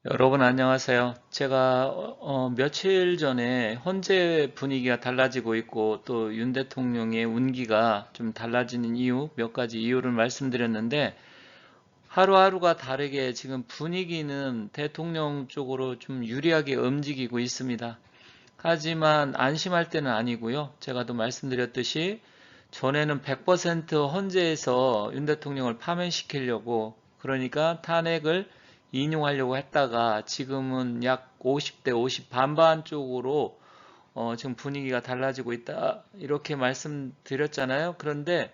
여러분 안녕하세요. 제가 며칠 전에 헌재 분위기가 달라지고 있고 또 윤 대통령의 운기가 좀 달라지는 이유, 몇 가지 이유를 말씀드렸는데 하루하루가 다르게 지금 분위기는 대통령 쪽으로 좀 유리하게 움직이고 있습니다. 하지만 안심할 때는 아니고요. 제가 또 말씀드렸듯이 전에는 100% 헌재에서 윤 대통령을 파면시키려고 그러니까 탄핵을 인용하려고 했다가 지금은 약 50대 50 반반 쪽으로 지금 분위기가 달라지고 있다 이렇게 말씀드렸잖아요. 그런데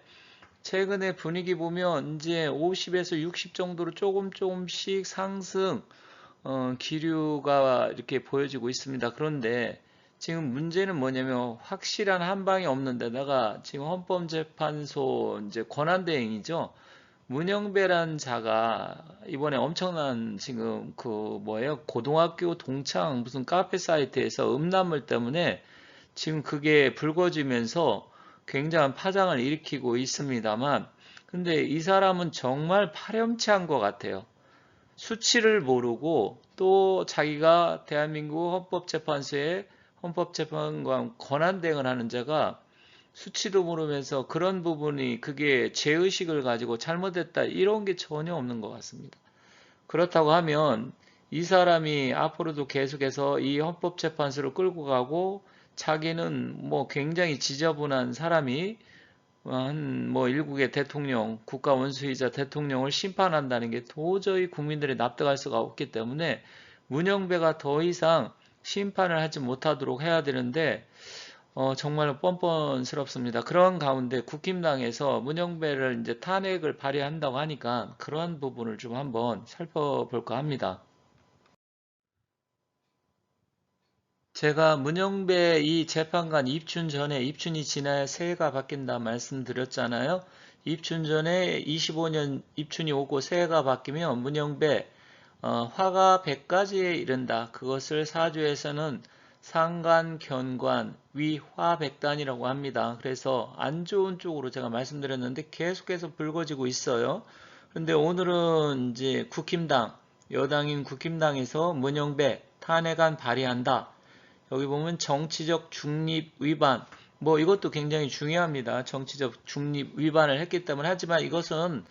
최근에 분위기 보면 이제 50에서 60 정도로 조금씩 상승 기류가 이렇게 보여지고 있습니다. 그런데 지금 문제는 뭐냐면 확실한 한 방이 없는 데다가 지금 헌법재판소 이제 권한대행이죠. 문영배란 자가 이번에 엄청난 지금 그 뭐예요? 고등학교 동창 무슨 카페 사이트에서 음란물 때문에 지금 그게 불거지면서 굉장한 파장을 일으키고 있습니다만 근데 이 사람은 정말 파렴치한 것 같아요. 수치를 모르고 또 자기가 대한민국 헌법재판소의 헌법재판관 권한대행을 하는 자가 수치도 모르면서 그런 부분이 그게 죄의식을 가지고 잘못했다 이런 게 전혀 없는 것 같습니다. 그렇다고 하면 이 사람이 앞으로도 계속해서 이 헌법재판소를 끌고 가고 자기는 뭐 굉장히 지저분한 사람이 한 뭐 일국의 대통령, 국가 원수이자 대통령을 심판한다는 게 도저히 국민들이 납득할 수가 없기 때문에 문영배가 더 이상 심판을 하지 못하도록 해야 되는데 정말 뻔뻔스럽습니다. 그런 가운데 국힘당에서 문영배를 이제 탄핵을 발의한다고 하니까 그러한 부분을 좀 한번 살펴볼까 합니다. 제가 문영배 이 재판관 입춘 전에 입춘이 지나야 새해가 바뀐다 말씀드렸잖아요. 입춘 전에 25년 입춘이 오고 새해가 바뀌면 문영배 화가 100가지에 이른다. 그것을 사주에서는 상간, 견관, 위, 화, 백단이라고 합니다. 그래서 안 좋은 쪽으로 제가 말씀드렸는데 계속해서 불거지고 있어요. 그런데 오늘은 이제 국힘당, 여당인 국힘당에서 문영배 탄핵안 발의한다. 여기 보면 정치적 중립 위반, 뭐 이것도 굉장히 중요합니다. 정치적 중립 위반을 했기 때문에 하지만 이것은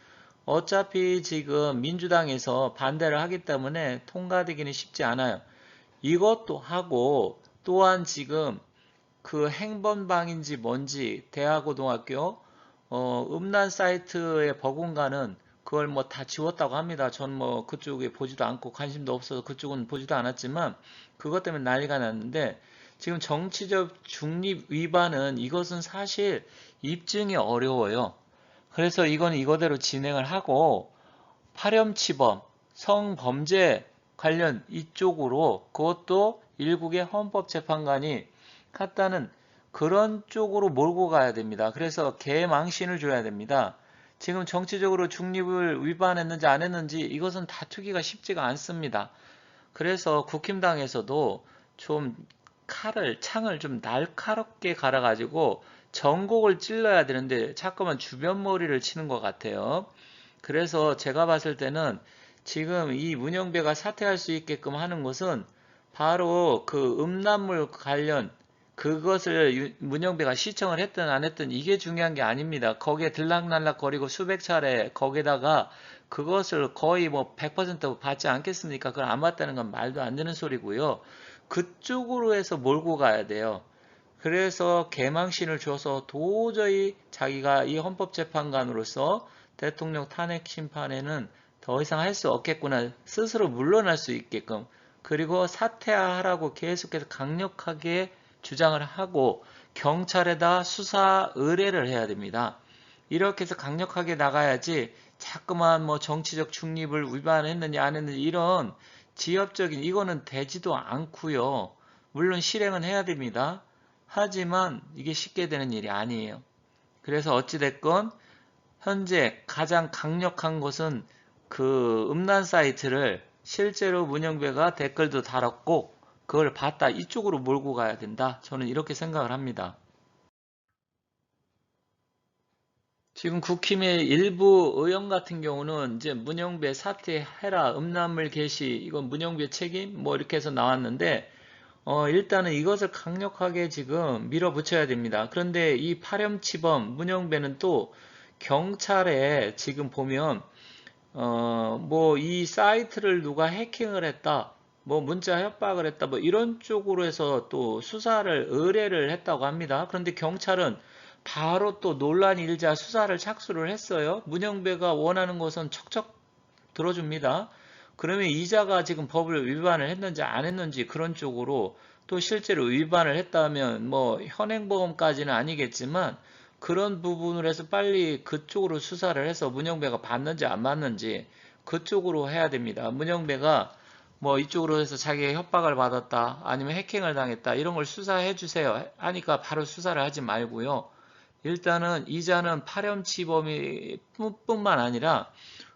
어차피 지금 민주당에서 반대를 하기 때문에 통과되기는 쉽지 않아요. 이것도 하고 또한 지금 그 행번방인지 뭔지 대하고등학교 음란 사이트에 버금가는 그걸 뭐 다 지웠다고 합니다. 전 뭐 그쪽에 보지도 않고 관심도 없어서 그쪽은 보지도 않았지만 그것 때문에 난리가 났는데 지금 정치적 중립 위반은 이것은 사실 입증이 어려워요. 그래서 이건 이거대로 진행을 하고 파렴치범, 성범죄 관련 이쪽으로 그것도 일국의 헌법재판관이 갖다는 그런 쪽으로 몰고 가야 됩니다. 그래서 개망신을 줘야 됩니다. 지금 정치적으로 중립을 위반했는지 안 했는지 이것은 다투기가 쉽지가 않습니다. 그래서 국힘당에서도 좀 창을 좀 날카롭게 갈아가지고 전곡을 찔러야 되는데 자꾸만 주변 머리를 치는 것 같아요. 그래서 제가 봤을 때는 지금 이 문영배가 사퇴할 수 있게끔 하는 것은 바로 그 음란물 관련 그것을 문영배가 시청을 했든 안 했든 이게 중요한 게 아닙니다. 거기에 들락날락 거리고 수백 차례 거기다가 그것을 거의 뭐 100% 받지 않겠습니까? 그걸 안 받다는 건 말도 안 되는 소리고요. 그쪽으로 해서 몰고 가야 돼요. 그래서 개망신을 줘서 도저히 자기가 이 헌법재판관으로서 대통령 탄핵 심판에는 더 이상 할 수 없겠구나. 스스로 물러날 수 있게끔. 그리고 사퇴하라고 계속해서 강력하게 주장을 하고 경찰에다 수사 의뢰를 해야 됩니다. 이렇게 해서 강력하게 나가야지 자꾸만 뭐 정치적 중립을 위반했느냐 안 했느냐 이런 지엽적인 이거는 되지도 않고요. 물론 실행은 해야 됩니다. 하지만 이게 쉽게 되는 일이 아니에요. 그래서 어찌됐건 현재 가장 강력한 것은 그 음란 사이트를 실제로 문영배가 댓글도 달았고 그걸 봤다 이쪽으로 몰고 가야 된다. 저는 이렇게 생각을 합니다. 지금 국힘의 일부 의원 같은 경우는 이제 문영배 사퇴해라, 음란물 게시, 이건 문영배 책임, 뭐 이렇게 해서 나왔는데, 일단은 이것을 강력하게 지금 밀어붙여야 됩니다. 그런데 이 파렴치범 문영배는 또 경찰에 지금 보면 뭐 이 사이트를 누가 해킹을 했다, 뭐 문자 협박을 했다, 뭐 이런 쪽으로 해서 또 수사를 의뢰를 했다고 합니다. 그런데 경찰은 바로 또 논란이 일자 수사를 착수를 했어요. 문영배가 원하는 것은 척척 들어줍니다. 그러면 이자가 지금 법을 위반을 했는지 안 했는지 그런 쪽으로, 또 실제로 위반을 했다면 뭐 현행보험까지는 아니겠지만 그런 부분을 해서 빨리 그쪽으로 수사를 해서 문영배가 받는지 안 받는지 그쪽으로 해야 됩니다. 문영배가 뭐 이쪽으로 해서 자기가 협박을 받았다, 아니면 해킹을 당했다, 이런 걸 수사해 주세요 하니까 바로 수사를 하지 말고요. 일단은 이자는 파렴치범이 뿐만 아니라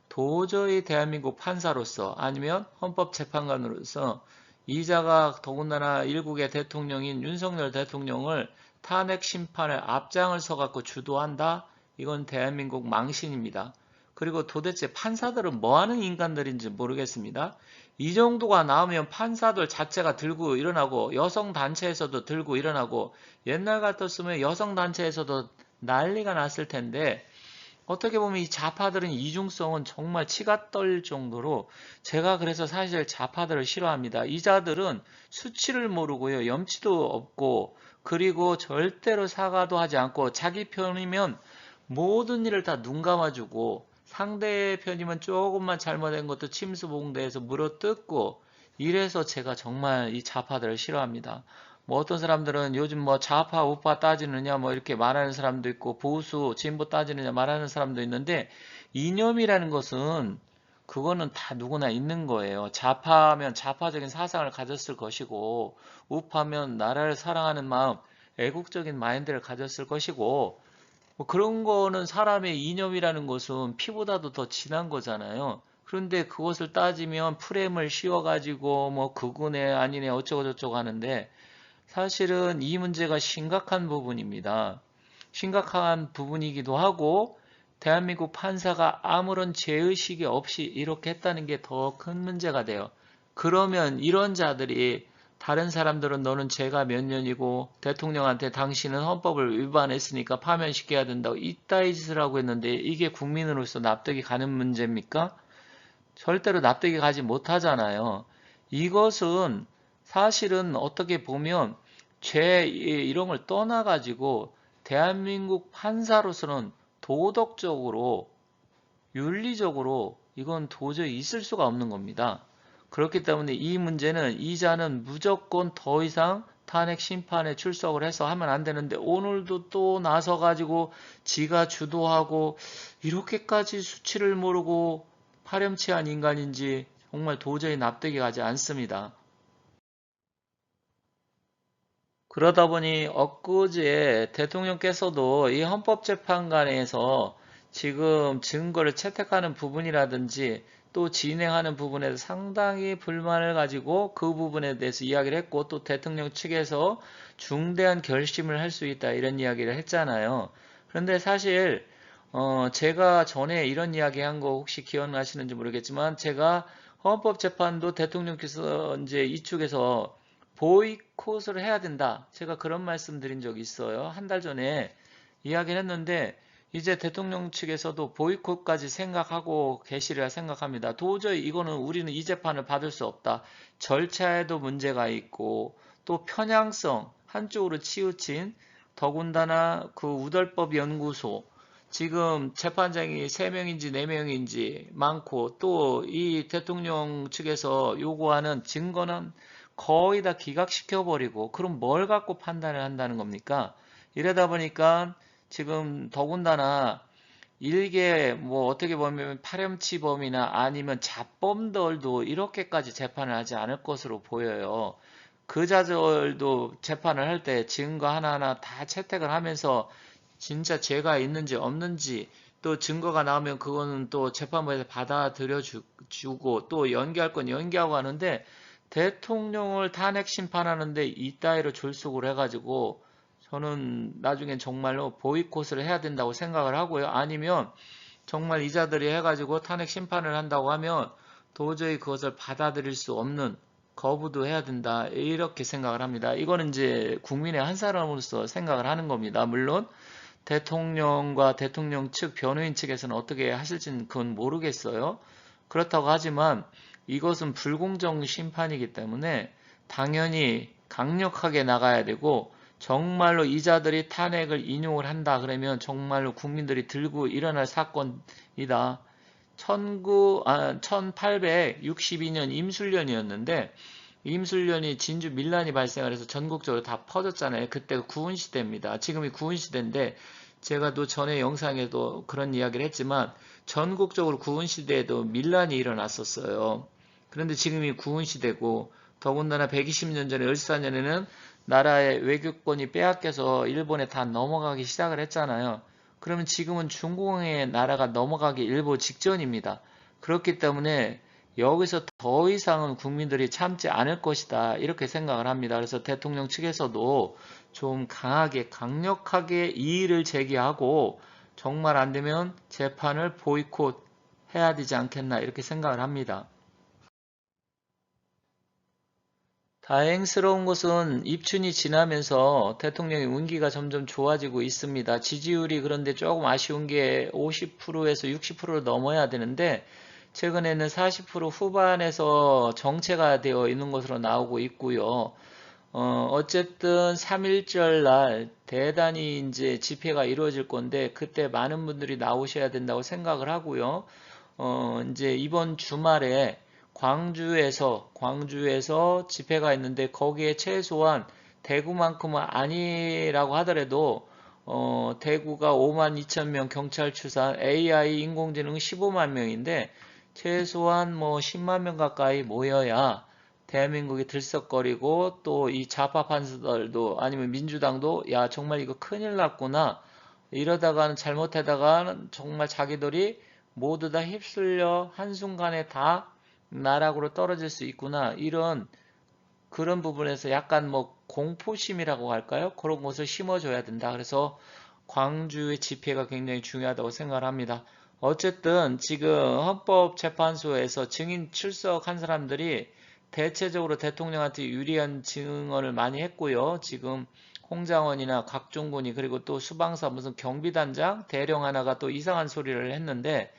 도저히 대한민국 판사로서 아니면 헌법재판관으로서 이자가 더군다나 일국의 대통령인 윤석열 대통령을 탄핵 심판에 앞장을 서갖고 주도한다? 이건 대한민국 망신입니다. 그리고 도대체 판사들은 뭐하는 인간들인지 모르겠습니다. 이 정도가 나오면 판사들 자체가 들고 일어나고, 여성단체에서도 들고 일어나고, 옛날 같았으면 여성단체에서도 난리가 났을 텐데, 어떻게 보면 이 좌파들은 이중성은 정말 치가 떨릴 정도로, 제가 그래서 사실 좌파들을 싫어합니다. 이 자들은 수치를 모르고요, 염치도 없고, 그리고 절대로 사과도 하지 않고 자기 편이면 모든 일을 다 눈 감아주고, 상대편이면 조금만 잘못된 것도 침수봉대에서 물어뜯고, 이래서 제가 정말 이 좌파들을 싫어합니다. 뭐 어떤 사람들은 요즘 뭐 좌파 우파 따지느냐 뭐 이렇게 말하는 사람도 있고, 보수 진보 따지느냐 말하는 사람도 있는데, 이념이라는 것은 그거는 다 누구나 있는 거예요. 좌파면 좌파적인 사상을 가졌을 것이고, 우파면 나라를 사랑하는 마음, 애국적인 마인드를 가졌을 것이고, 뭐 그런 거는, 사람의 이념이라는 것은 피보다도 더 진한 거잖아요. 그런데 그것을 따지면 프레임을 씌워가지고 뭐 극우네 아니네 어쩌고 저쩌고 하는데, 사실은 이 문제가 심각한 부분입니다. 심각한 부분이기도 하고, 대한민국 판사가 아무런 죄의식이 없이 이렇게 했다는 게 더 큰 문제가 돼요. 그러면 이런 자들이 다른 사람들은 너는 죄가 몇 년이고 대통령한테 당신은 헌법을 위반했으니까 파면시켜야 된다고 이따위 짓을 하고 있는데, 이게 국민으로서 납득이 가는 문제입니까? 절대로 납득이 가지 못하잖아요. 이것은 사실은 어떻게 보면 죄 이런 걸 떠나가지고 대한민국 판사로서는 도덕적으로, 윤리적으로 이건 도저히 있을 수가 없는 겁니다. 그렇기 때문에 이 문제는, 이자는 무조건 더 이상 탄핵 심판에 출석을 해서 하면 안 되는데, 오늘도 또 나서가지고 지가 주도하고, 이렇게까지 수치를 모르고 파렴치한 인간인지 정말 도저히 납득이 가지 않습니다. 그러다 보니 엊그제 대통령께서도 이 헌법재판관에서 지금 증거를 채택하는 부분이라든지 또 진행하는 부분에서 상당히 불만을 가지고 그 부분에 대해서 이야기를 했고, 또 대통령 측에서 중대한 결심을 할 수 있다 이런 이야기를 했잖아요. 그런데 사실 제가 전에 이런 이야기 한 거 혹시 기억나시는지 모르겠지만, 제가 헌법재판도 대통령께서 이제 이쪽에서 보이콧을 해야 된다, 제가 그런 말씀 드린 적이 있어요. 한 달 전에 이야기를 했는데, 이제 대통령 측에서도 보이콧까지 생각하고 계시리라 생각합니다. 도저히 이거는 우리는 이 재판을 받을 수 없다. 절차에도 문제가 있고, 또 편향성 한쪽으로 치우친, 더군다나 그 우덜법 연구소, 지금 재판장이 3명인지 4명인지 많고, 또 이 대통령 측에서 요구하는 증거는 거의 다 기각시켜버리고, 그럼 뭘 갖고 판단을 한다는 겁니까? 이러다 보니까 지금 더군다나 일개 뭐 어떻게 보면 파렴치범이나 아니면 잡범들도 이렇게까지 재판을 하지 않을 것으로 보여요. 그 자들도 재판을 할 때 증거 하나하나 다 채택을 하면서 진짜 죄가 있는지 없는지, 또 증거가 나오면 그거는 또 재판부에서 받아들여 주고, 또 연기할 건 연기하고 하는데, 대통령을 탄핵 심판하는데 이따위로 졸속을 해가지고 저는 나중엔 정말로 보이콧을 해야 된다고 생각을 하고요. 아니면 정말 이자들이 해가지고 탄핵 심판을 한다고 하면 도저히 그것을 받아들일 수 없는 거부도 해야 된다. 이렇게 생각을 합니다. 이거는 이제 국민의 한 사람으로서 생각을 하는 겁니다. 물론 대통령과 대통령 측 변호인 측에서는 어떻게 하실지는 그건 모르겠어요. 그렇다고 하지만 이것은 불공정 심판이기 때문에 당연히 강력하게 나가야 되고 정말로 이자들이 탄핵을 인용을 한다 그러면 정말로 국민들이 들고 일어날 사건이다. 1862년 임술련이었는데 임술련이 진주 밀란이 발생을 해서 전국적으로 다 퍼졌잖아요. 그때가 구은시대입니다. 지금이 구은시대인데 제가 또 전에 영상에도 그런 이야기를 했지만 전국적으로 구은시대에도 밀란이 일어났었어요. 그런데 지금이 구은시대고 더군다나 120년 전에 을사년에는 나라의 외교권이 빼앗겨서 일본에 다 넘어가기 시작을 했잖아요. 그러면 지금은 중공의 나라가 넘어가기 일보 직전입니다. 그렇기 때문에 여기서 더 이상은 국민들이 참지 않을 것이다. 이렇게 생각을 합니다. 그래서 대통령 측에서도 좀 강하게, 강력하게 이의를 제기하고 정말 안 되면 재판을 보이콧 해야 되지 않겠나 이렇게 생각을 합니다. 다행스러운 것은 입춘이 지나면서 대통령의 운기가 점점 좋아지고 있습니다. 지지율이 그런데 조금 아쉬운 게 50%에서 60%를 넘어야 되는데 최근에는 40% 후반에서 정체가 되어 있는 것으로 나오고 있고요. 어쨌든 3.1절 날 대단히 이제 집회가 이루어질 건데 그때 많은 분들이 나오셔야 된다고 생각을 하고요. 이제 이번 주말에 광주에서 집회가 있는데 거기에 최소한 대구만큼은 아니라고 하더라도 대구가 5만 2천 명 경찰 추산 AI 인공지능 15만 명인데 최소한 뭐 10만 명 가까이 모여야 대한민국이 들썩거리고 또 이 좌파 판사들도 아니면 민주당도 야 정말 이거 큰일 났구나 이러다가는 잘못하다가는 정말 자기들이 모두 다 휩쓸려 한순간에 다 나락으로 떨어질 수 있구나 이런 그런 부분에서 약간 뭐 공포심이라고 할까요? 그런 것을 심어줘야 된다. 그래서 광주의 집회가 굉장히 중요하다고 생각을 합니다. 어쨌든 지금 헌법재판소에서 증인 출석한 사람들이 대체적으로 대통령한테 유리한 증언을 많이 했고요. 지금 홍장원이나 각종군이 그리고 또 수방사 무슨 경비단장 대령 하나가 또 이상한 소리를 했는데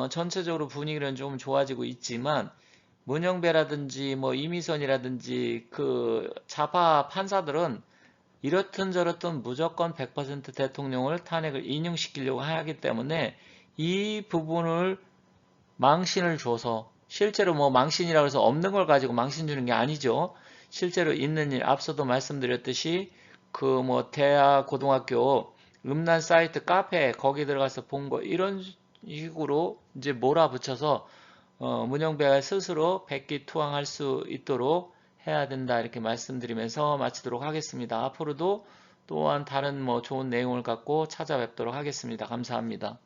전체적으로 분위기는 좀 좋아지고 있지만 문영배라든지 뭐 이미선이라든지 그 좌파 판사들은 이렇든 저렇든 무조건 100% 대통령을 탄핵을 인용시키려고 하기 때문에 이 부분을 망신을 줘서 실제로 뭐 망신이라고 해서 없는 걸 가지고 망신 주는 게 아니죠. 실제로 있는 일 앞서도 말씀드렸듯이 그 뭐 대학 고등학교 음란 사이트 카페 거기 들어가서 본 거 이런 식으로 이제 몰아붙여서 문영배가 스스로 백기투항할 수 있도록 해야 된다 이렇게 말씀드리면서 마치도록 하겠습니다. 앞으로도 또한 다른 뭐 좋은 내용을 갖고 찾아뵙도록 하겠습니다. 감사합니다.